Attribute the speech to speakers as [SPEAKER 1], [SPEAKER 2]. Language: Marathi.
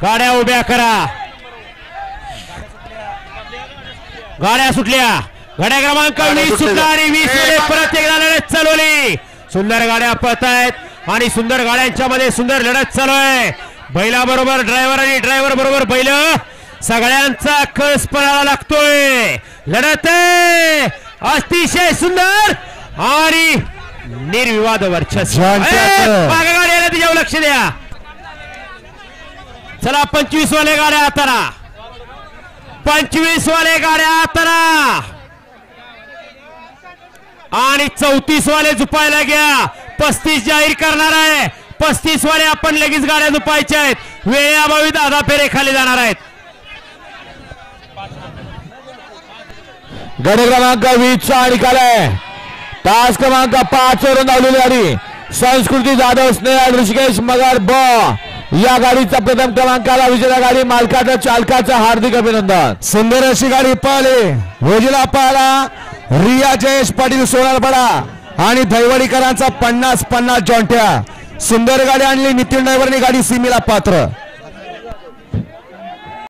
[SPEAKER 1] गाड्या उभ्या करा. गाड्या सुटल्या. गाड्या क्रमांक 20 सुटला आणि 20 परत एकदा लढत चालवली. सुंदर गाड्या पळत आहेत आणि सुंदर गाड्यांच्या मध्ये सुंदर लढत चालू आहे. बैलाबरोबर ड्रायव्हर आणि ड्रायव्हर बरोबर बैल सगळ्यांचा कस पळायला लागतोय. लढत आहे अतिशय सुंदर आणि निर्विवाद वर्चस्व. गाड्या तिच्यावर लक्ष द्या. चला 25 वाले गाड्या हाताना. 25 वाले गाड्या हाताना आणि 34 वाले झुपायला घ्या. 35 जाहीर करणार आहे. 35 वाले आपण लगेच गाड्या झुपायच्या आहेत. वेळेअभावी 10 फेरे खाली जाणार आहेत.
[SPEAKER 2] गट क्रमांक 20 चा निकाल आहे. तास क्रमांक 5 वरून धावलेली गाडी संस्कृती जाधव स्नेहा ऋषिकेश मगर ब या गाडीचा प्रथम क्रमांकाला विजेता गाडी मालकाचं चालकाचं हार्दिक अभिनंदन.
[SPEAKER 3] सुंदर अशी गाडी पळाली. रोजीला पळाला रिया जयेश पाटील सोनारपाडा आणि दैवडीकरांचा 50-50 जॉन्ट्या. सुंदर गाडी आणली. नितीन ड्रायव्हरनी गाडी सीमेला पात्र.